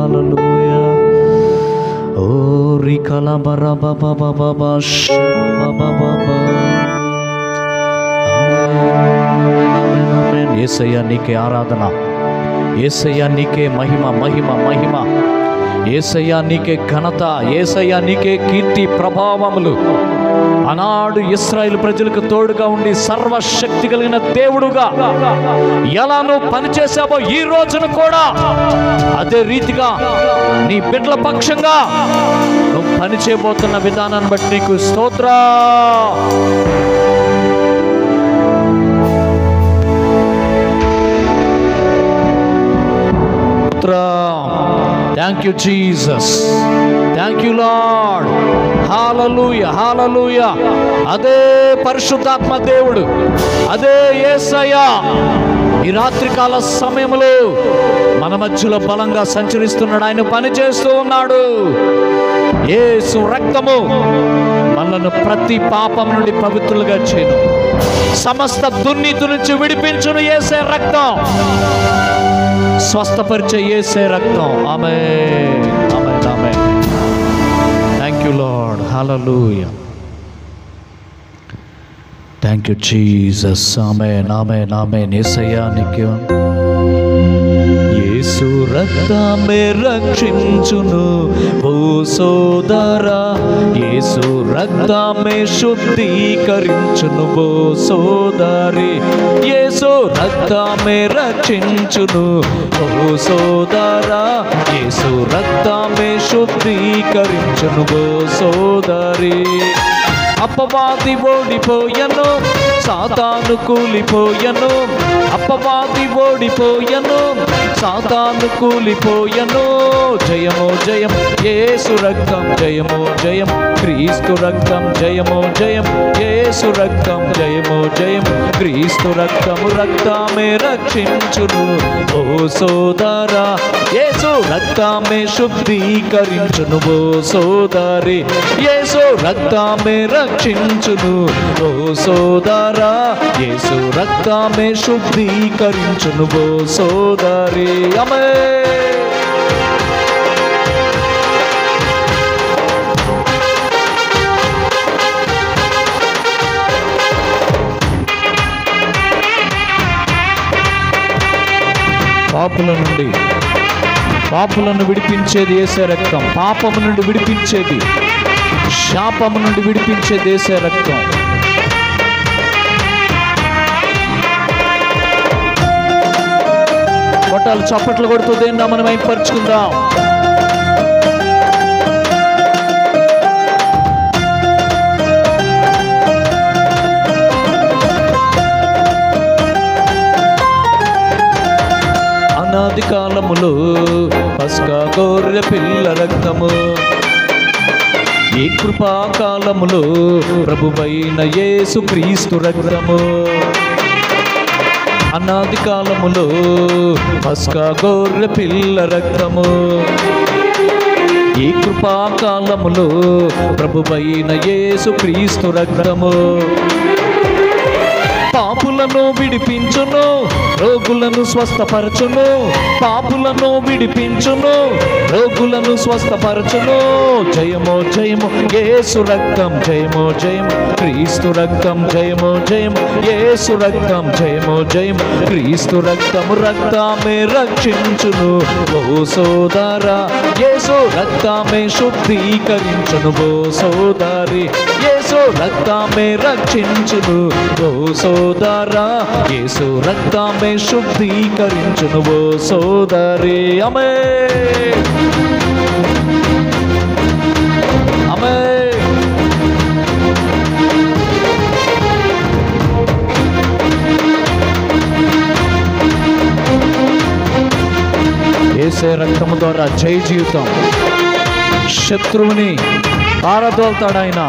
హల్లెలూయా. ఓ రికలా బరా బాబా బాబా బాషా బాబా బాబా. యేసయ్యా నీకే ఆరాధన, యేసయ్యా నీకే మహిమ మహిమ మహిమ, యేసయ్యా నీకే ఘనత, యేసయ్యా నీకే కీర్తి ప్రభావములు. ఆనాడు ఇశ్రాయేలు ప్రజలకు తోడుగా ఉండి సర్వశక్తి కలిగిన దేవుడుగా ఎలా నువ్వు పనిచేసావో ఈ రోజున కూడా అదే రీతిగా నీ బిడ్డల పక్షంగా నువ్వు పనిచేయబోతున్న విధానాన్ని బట్టి నీకు స్తోత్రం. Thank you Jesus, thank you Lord. హల్లెలూయా హల్లెలూయా. అదే పరిశుద్ధాత్మ దేవుడు, అదే యేసయ్యా ఈ రాత్రికాల సమయంలో మన మధ్యలో బలంగా సంచరిస్తున్నాడు. ఆయన పని చేస్తూ ఉన్నాడు. యేసు రక్తము మనల్ని ప్రతి పాపం నుండి పవిత్రులుగా చేయను, సమస్త దుర్నీతి నుంచి విడిపించును యేసే రక్తం, స్వస్థపరిచే యేసే రక్తం. ఆమేన్ ఆమేన్ ఆమేన్. Thank you Lord. హల్లెలూయా. Thank you Jesus. ఆమేన్ ఆమేన్ ఆమేన్. యేసయ్యా నీకే. యేసు రక్తమే రక్షించును ఓ సోదరా, యేసు రక్తమే శుద్ధీకరించును ఓ సోదరి, యేసు రక్తమే రక్షించును ఓ సోదరా, యేసు రక్తమే శుద్ధీకరించును ఓ సోదరి. అపవాది ఓడిపోయను, సాతాను కూలిపోయను, అపవాది ఓడిపోయను, సాతాను కూలిపోయను. జయమో జయం యేసు రక్తం, జయమో జయం క్రీస్తు రక్తం, జయమో జయం యేసు రక్తం, జయమో జయం క్రీస్తు రక్తము. రక్తమే రక్షించును ఓ సోదరా, యేసు రక్తమే శుద్ధీకరించును ఓ సోదరి, యేసు రక్తమే రక్షించును ఓ సోదరా, యేసు రక్తమే శుద్ధీకరించును ఓ సోదరి. ఆమేన్. పాపులను విడిపించేది యేసే రక్తం, పాపము నుండి విడిపించేది, శాపము నుండి విడిపించేది యేసే రక్తం. కొట్టాలు చప్పట్లు కొడుతూ దేన్ని మనం మైపరుచుకుందాం. అనాది కాలములో పస్కా గొర్రె పిల్ల రక్తము, ఈ కృపాకాలములో ప్రభువైన యేసు క్రీస్తు రక్తము. అనాది కాలములో పస్కా గొర్రె పిల్ల రక్తము, ఈ కృపాకాలములో ప్రభువైన యేసు క్రీస్తు రక్తము. పాపులను విడిపించును, రోగులను స్వస్థపరచును, పాపులను విడిపించును, రోగులను స్వస్థపరచును. జయమో జయము యేసు రక్తం, జయమో జయం క్రీస్తు రక్తం, జయమో జయం యేసు రక్తం, జయమో జయం క్రీస్తు రక్తము. రక్తమే రక్షించును ఓ సోదరా, యేసు రక్తమే శుద్ధీకరించును ఓ సోదరి, యేసు రక్తమే రక్షించును ఓ సోదరా, యేసు రక్తమే శుద్ధీకరించును ఓ సోదరి. ఆమేన్ ఆమేన్. యేసే రక్తము ద్వారా జయ జీవితం, శత్రువుని పారదోల్తాడు ఆయన.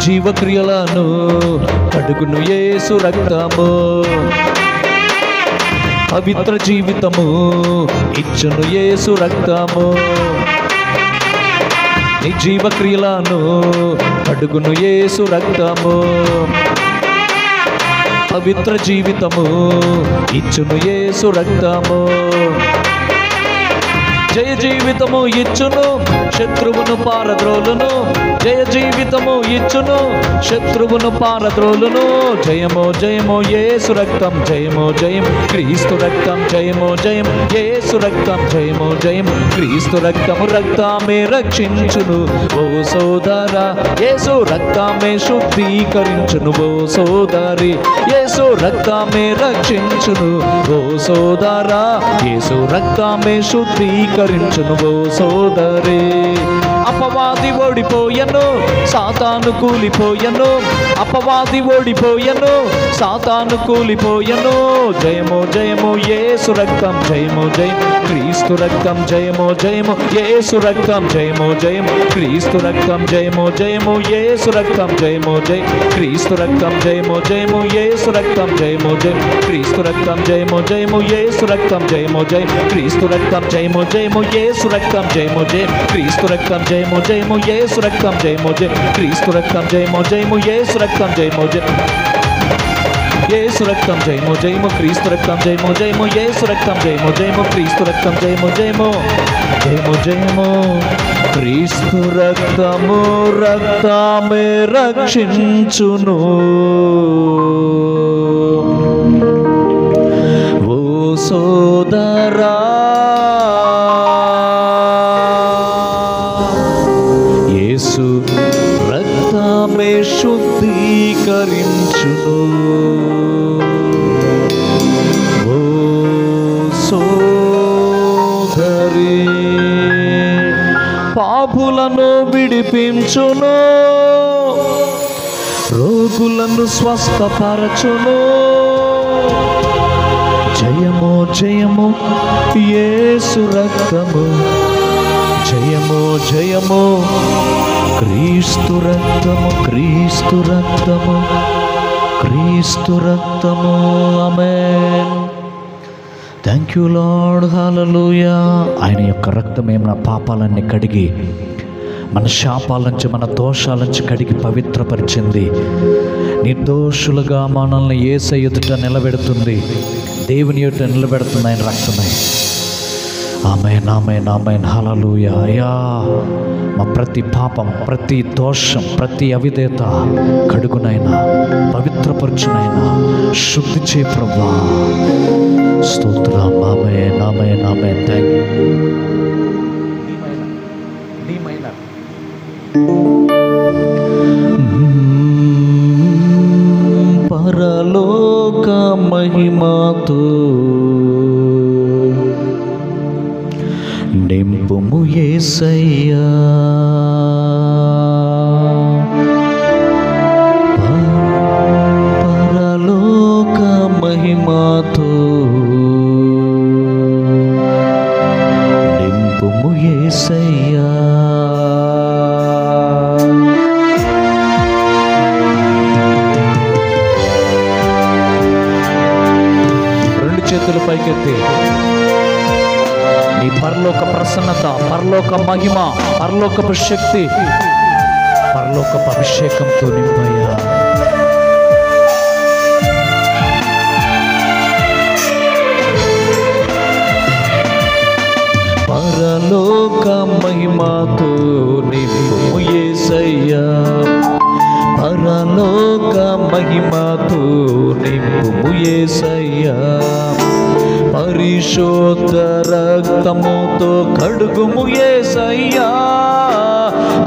జీవక్రియలను కడుగును యేసు రక్తము. పవిత్ర జీవితము ఇచ్చును యేసు రక్తము. నీ జీవక్రియలను కడుగును యేసు రక్తము. పవిత్ర జీవితము ఇచ్చును యేసు రక్తము. జయ జీవితము ఇచ్చును, శత్రువును పారద్రోలును. జయ జీవితము ఇచ్చును, శత్రువును పారద్రోలును. జయమో జయమో యేసు రక్తం, జయమో జయం క్రీస్తు రక్తం. జయమో జయం యేసు రక్తం, జయమో జయం క్రీస్తు రక్తము. రక్తమే రక్షించును ఓ సోదరా, యేసు రక్తమే శుద్ధీకరించును ఓ సోదరి. యేసు రక్తమే రక్షించును ఓ సోదరా, యేసు రక్తమే శుద్ధీకరించును ఓ సోదరి. అపవాది ఓడిపోయను, సాతాను కూలిపోయను. అపవాది ఓడిపోయను, సాతాను కూలిపోయను. జయమో జయమో యేసు రక్తం, జయమో జయం క్రీస్తు రక్తం. జయమో జయమో యేసు రక్తం, జయమో జయం క్రీస్తు రక్తం. జయమో జయమో యేసు రక్తం, జయమో జయం క్రీస్తు రక్తం. జయమో జయమో యేసు రక్తం, జయమో జయం క్రీస్తు రక్తం. జయమో జయమో యేసు రక్తం, జయమో జయం క్రీస్తు రక్తం. జయమో జయమో యేసు రక్తం, జయమో జయం క్రీస్తు రక్తం. జయమో జయమో యేసు రక్తం, జయమో జయం క్రీస్తు రక్తం. జయమో జయమో యేసు రక్తం, జయమో జయం యేసు రక్తం. జయమో జయమో క్రీస్తు రక్తం. జయమో జయమో యేసు రక్తం. జయమో జయమో క్రీస్తు రక్తం. జయమో జయమో జయమో జయమో క్రీస్తు రక్తము. రక్తమే రక్షించును ఓ సోదరా, యేసు రక్తమే శుద్ధీకరించును ఓ సోదరి. పాపులను విడిపించును, రోగులను స్వస్థపరచును. జయమో జయమో యేసు రక్తము, జయమో జయమో క్రీస్తు రక్తము. క్రీస్తు రక్తము, క్రీస్తు రక్తము. ఆమేన్. Thank you Lord. హల్లెలూయా. ఆయన యొక్క రక్తమే మన పాపాలన్నీ కడిగి, మన శాపాల నుంచి, మన దోషాల నుంచి కడిగి పవిత్రపరిచింది. నిర్దోషులుగా మనల్ని యేసయ్య ఎదుట నిలబెడుతుంది, దేవుని ఎదుట నిలబెడుతుంది ఆయన రక్తమే. ఆమేన్, ఆమేన్, ఆమేన్. హల్లెలూయా. అయ్యా, మా ప్రతి పాపం, ప్రతి దోషం, ప్రతి అవిధేయత కడుగునైనా, పవిత్రపరచునైనా, శుద్ధి చే ప్రభువా. స్తోత్రం. ఆమేన్, ఆమేన్, ఆమేన్. Thank you. పరలోక మహిమతో నింపుము యేసయ్యా, పరలోక మహిమతో నింపుము యేసయ్యా. రెండు చేతులు పైకెత్తి నీ పరలోక ప్రసన్నత, పరలోక మహిమ, పరలోకపు శక్తి, పరలోకపు అభిషేకంతో నింపయ్యా. పరలోక మహిమతో నింపుము యేసయ్యా, పరలోక మహిమతో నింపుము యేసయ్యా. పరిశుద్ధ రక్తముతో కడుగుము యేసయ్యా,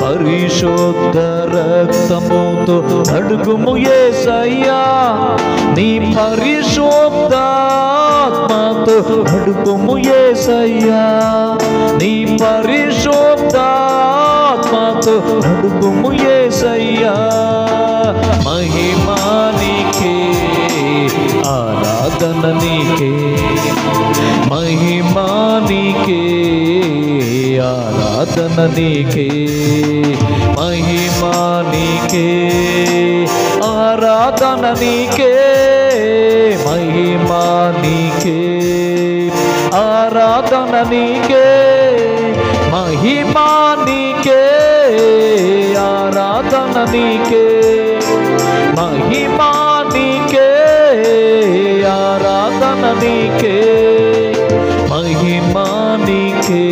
పరిశుద్ధ రక్తముతో కడుగుము యేసయ్యా. నీ పరిశుద్ధాత్మతో కడుగుము యేసయ్యా, నీ పరిశుద్ధాత్మతో కడుగుము యేసయ్యా. మహిమా నీకే, ఆరాధన నీకే, మహిమా నీకే, ఆరాధన నీకే, మహిమా నీకే, ఆరాధన ఆరాధన నీకే, మహిమా నీకే, ఆరాధన నీకే, మహిమా నీకే, ఆరాధన నీకే, మహిమా నీకే, ఆరాధన నీకే, మహిమా నీకే,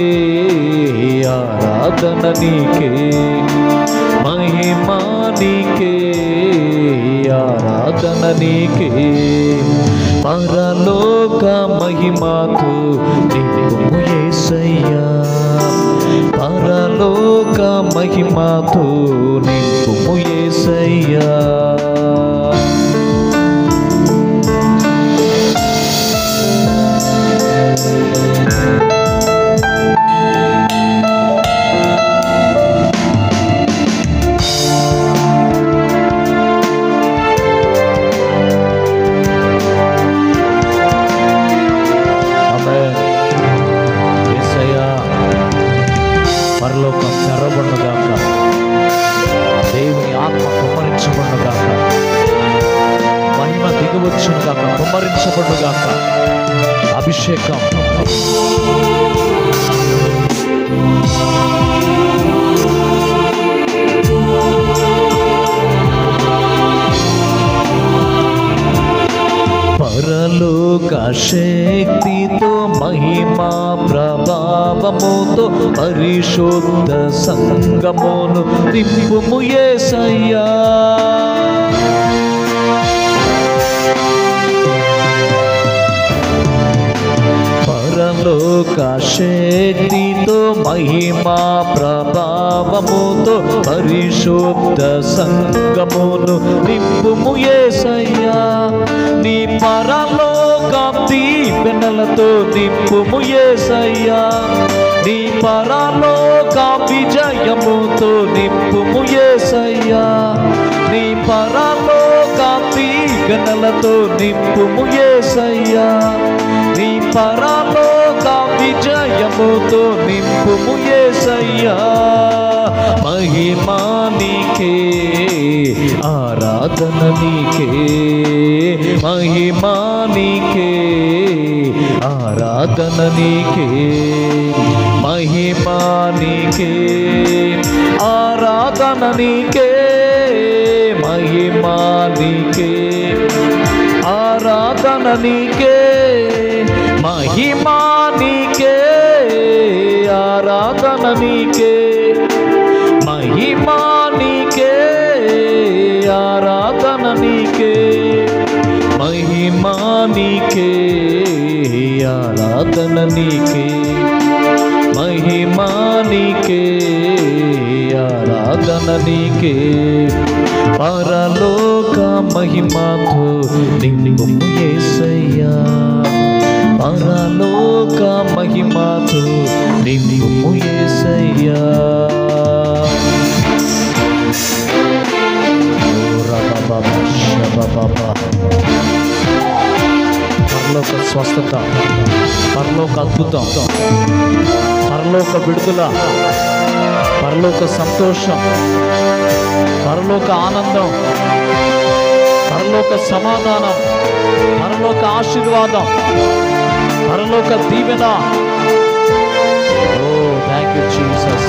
ఆరాధన నీకే, మహిమా నీకే, ఆరాధన నీకే. పరలోక మహిమతో నింపుము యేసయ్యా, పరలోక మహిమతో నింపుము యేసయ్యా. పరలోకం తెరవబడుగాక, దేవుని ఆత్మ కుమ్మరించబడుగాక, మహిమ దిగవచ్చుగాక, కుమ్మరించబడుగాక, అభిషేకం. పరలోక శక్తితో మహిమా ప్రభావముతో పరిశుద్ధ సంగమును నింపుము యేసయ్యా. పరలోక శక్తితో మహిమా ప్రభావముతో పరిశుద్ధ సంగమును నింపుము యేసయ్యా. నీ పరలోక దీవెనలతో నింపుము యేసయ్యా, నీ పరలోక విజయముతో నింపుము యేసయ్యా, నీ పరలోక దీవెనలతో నింపుము యేసయ్యా, నీ పరలోక విజయముతో నింపుము యేసయ్యా. మహిమా నీకే, ఆరాధన నీకే, మహిమా నీకే, ఆరాధన నీకే, మహిమా నీకే, ఆరాధన నీకే, మహిమా నీకే, ఆరాధన నీకే, మహిమా నీకే, ఆరాధన నీకే, మహిమా నీకే, ఆరాధన నీకే, మహిమా నీకే, ఆరాధన నీకే, మహిమా నీకే, ఆరాధన నీకే. పరలోక మహిమతో నింపుము యేసయ్యా, పరలోక మహిమతో నింపుము యేసయ్యా. పరలోక స్వస్థత, పరలోక అద్భుతం, పరలోక విడుదల, పరలోక సంతోషం, పరలోక ఆనందం, పరలోక సమాధానం, పరలోక ఆశీర్వాదం, పరలోక దీవెన. ఓ థ్యాంక్ యూ జీసస్.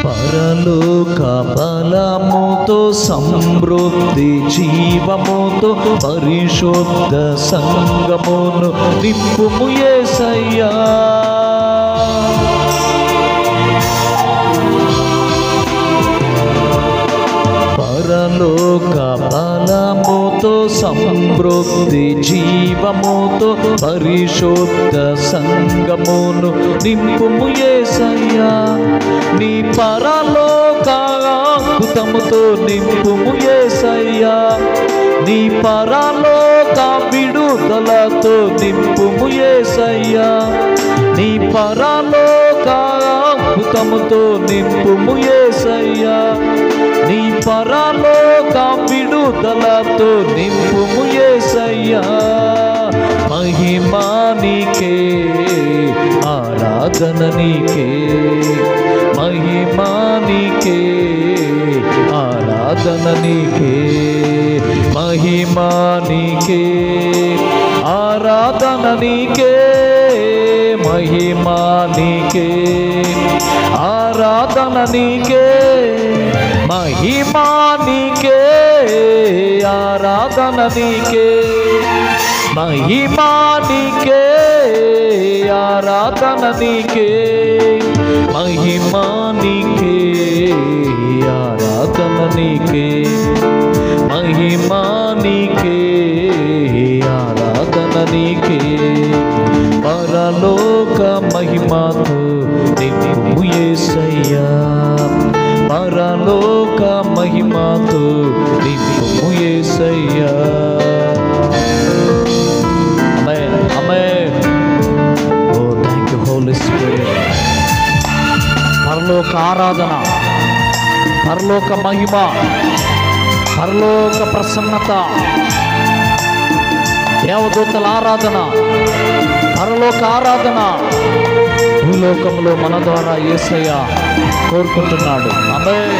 పరలోక బలముతో సమృద్ధి జీవముతో పరిశుద్ధ సంగమును నింపుము యేసయ్యా. పరలోక బలముతో సమృద్ధి జీవముతో పరిశుద్ధ సంగమును నింపుము యేసయ్యా. నీ పరలోక అద్భుతముతో నింపుము యేసయ్యా, నీ పరలోక విడుదలతో నింపుము యేసయ్యా, నీ పరలోక అద్భుతముతో నింపుము యేసయ్యా, నీ పరలోక విడుదలతో నింపుము యేసయ్యా. మహిమా నీకే, ఆరాధన నీకే, మహిమా నీకే, ఆరాధన నీకే, మహిమా నీకే, ఆరాధన నీకే, మహిమా నీకే, ఆరాధన నీకే, మహిమా నీకే, ఆరాధన నీకే, మహిమా నీకే, ఆరాధన నీకే, మహిమా నీకే, ఆరాధన నీకే, మహిమా నీకే, ఆరాధన నీకే. పరలోక మహిమతో నింపుము యేసయ్యా, పరలోక మహిమతో నింపుము యేసయ్యా. ఆమేన్, ఆమేన్. ఓ థ్యాంక్ యూ హోలీ స్పిరిట్. పరలోక ఆరాధన, పరలోక మహిమ, పరలోక ప్రసన్నత, దేవదూతల ఆరాధన, పరలోక ఆరాధన భూలోకంలో మన ద్వారా యేసయ్య కోరుకుంటున్నాడు. ఆమేన్.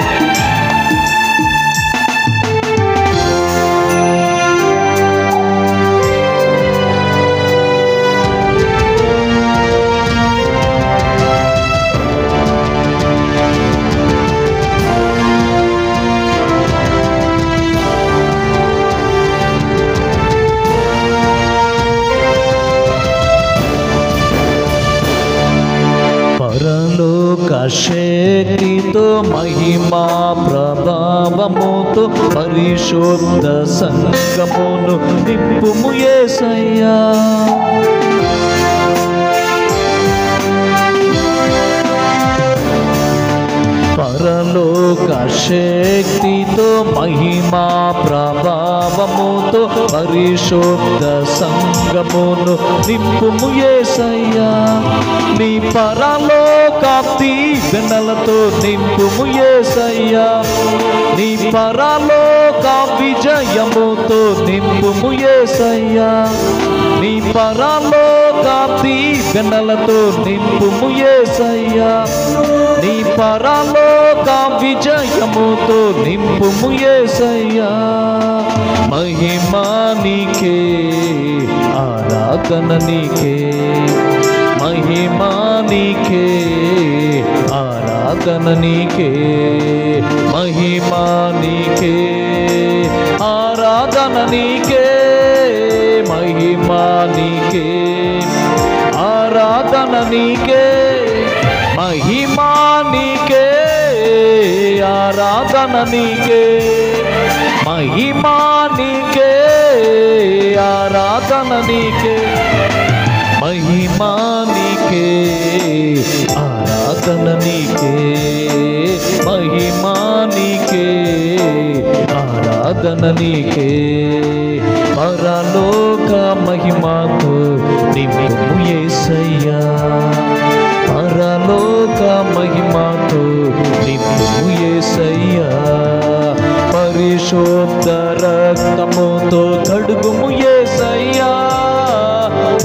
పరలోక శక్తితో మహిమా ప్రభావముతో పరిశుద్ధ సంగమును నింపుము యేసయ్యా. పరలోక శక్తితో మహిమా ప్రభావముతో పరిశుద్ధ సంగమును నింపుము యేసయ్యా. నీ పరలోక దీవెనలతో నింపుము యేసయ్యా, నీ పరలోక విజయముతో నింపుము యేసయ్యా, నీ పరలోక దీవెనలతో నింపుము యేసయ్యా, నీ పరలోక విజయముతో నింపుము యేసయ్యా. మహిమా నీకే, ఆరాధన నీకే, మహిమా నీకే, ఆరాధన నీకే, మహిమా నీకే, ఆరాధన నీకే, మహిమా నీకే, ఆరాధన నీకే, మహిమా నీకే, ఆరాధన నీకే, మహిమా నీకే, ఆరాధన నీకే, మహిమా నీకే, ఆరాధన నీకే, మహిమా నీకే, ఆరాధన నీకే. పరలోక మహిమతో నింపుము యేసయ్యా, పరలోక మహిమతో నింపుము యేసయ్యా. పరిశుద్ధ రక్తముతో కడుగుము యేసయ్యా,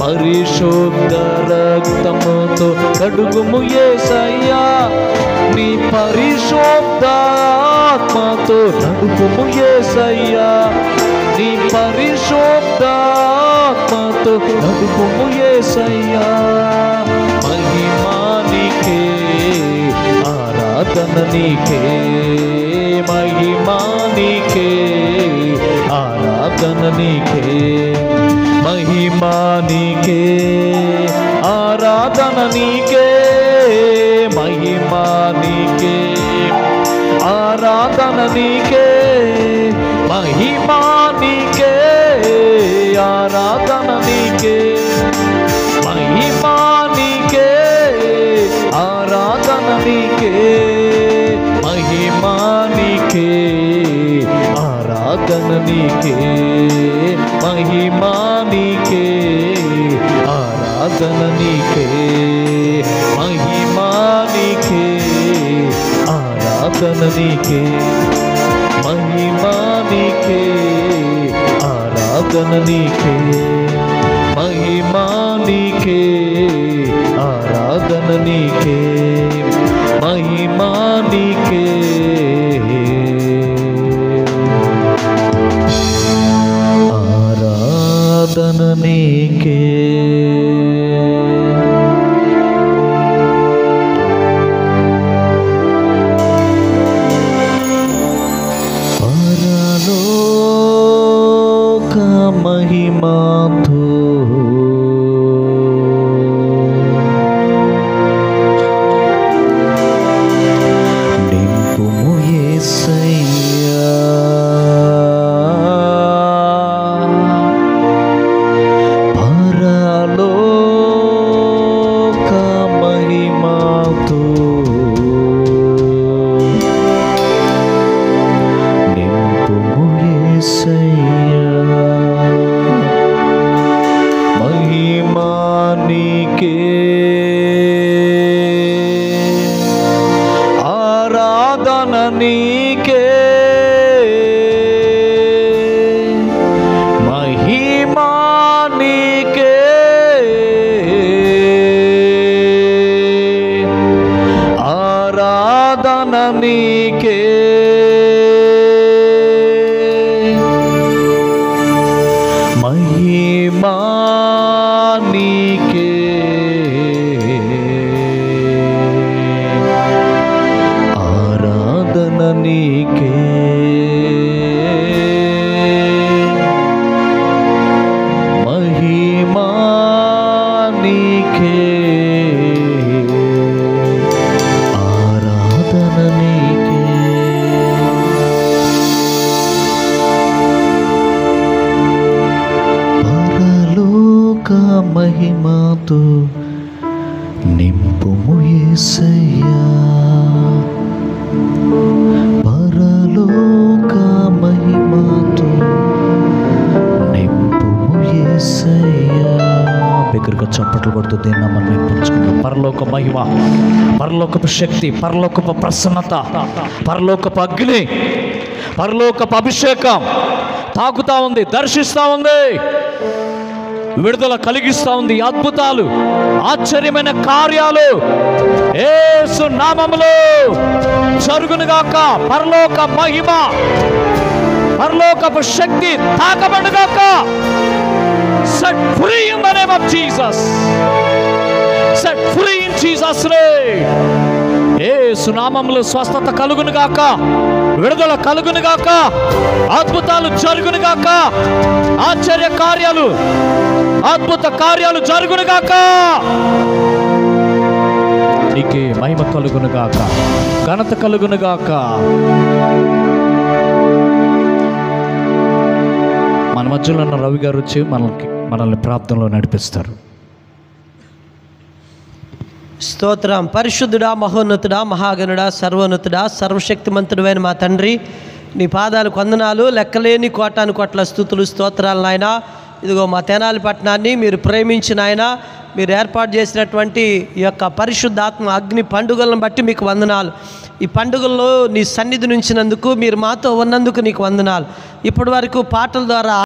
పరిశుద్ధ రక్తముతో కడుగుము యేసయ్యా. నీ పరిశుద్ధ ఆత్మతో నడుపుము యేసయ్యా, నీ పరిశుద్ధ ఆత్మతో నడుపుము యేసయ్యా. మహిమా నీకే, ఆరాధన నీకే, మహిమా నీకే, ఆరాధన నీకే, మహిమా నీకే, ఆరాధన నీకే, మహిమా నీకే, ఆరాధన నీకే, మహిమా నీకే, ఆరాధన నీకే, మహిమా నీకే, ఆరాధన నీకే, మహిమా నీకే, ఆరాధన నీకే, మహిమా నీకే, ఆరాధన నీకే, మహిమా నీకే, ఆరాధన నీకే. ఆరాధన నీకే, మహిమా నీకే, ఆరాధన నీకే, మహిమా నీకే, ఆరాధన నీకే. పరలోక మహిమాతో నింపుము యేసయ్యా, పరలోక మహిమాతో నింపుము యేసయ్యా, మహిమా నీకే, ఆరాధన నీకే, మహిమా నీకే, ఆరాధన నీకే, మహిమా నీకే, ఆరాధన నీకే, మహిమా నీకే, ఆరాధన నీకే. పరలోక మహిమాతో నింపుము యేసయ్యా, పరలోక మహిమాతో నింపుము యేసయ్యా. బిగ్గరగా చప్పట్లు కొడుతూ దీన్ని మనం పంచుకుందాం. పరలోక మహిమ, పరలోకపు శక్తి, పరలోకపు ప్రసన్నత, పరలోకపు అగ్ని, పరలోకపు అభిషేకం తాకుతా ఉంది, దర్శిస్తూ ఉంది, విడుదల కలిగిస్తూ ఉంది. అద్భుతాలు, ఆశ్చర్యమైన కార్యాలు యేసు నామములో జరుగునుగాక. పరలోక మహిమ, పరలోకపు శక్తి తాకబడుగాక. Set free in the name of Jesus. Set free in Jesus' name. యేసు నామములో స్వస్థత కలుగునుగాక, విడుదల కలుగునుగాక, అద్భుతాలు జరుగునుగాక, ఆశ్చర్య కార్యాలు, అద్భుత కార్యాలు జరుగునుగాక. నీకే మహిమ కలుగునుగాక, ఘనత కలుగునుగాక. మన మధ్యలో ఉన్న రవి గారు వచ్చి మనల్ని ప్రార్థనలో నడిపిస్తారు. స్తోత్రం. పరిశుద్ధుడా, మహోన్నతుడా, మహాగణుడా, సర్వోన్నతుడా, సర్వశక్తిమంతుడైన మా తండ్రి, నీ పాదాలకు వందనాలు, లెక్కలేని కోటాను కోట్ల స్తుతులు, స్తోత్రాలు నాయన. ఇదిగో మా తెనాలి పట్టణాన్ని మీరు ప్రేమించిన ఆయన, మీరు ఏర్పాటు చేసినటువంటి ఈ యొక్క పరిశుద్ధాత్మ అగ్ని పండుగలను బట్టి మీకు వందనాలు. ఈ పండుగల్లో నీ సన్నిధి నుంచినందుకు, మీరు మాతో ఉన్నందుకు నీకు వందనాలు. ఇప్పటి వరకు పాటల ద్వారా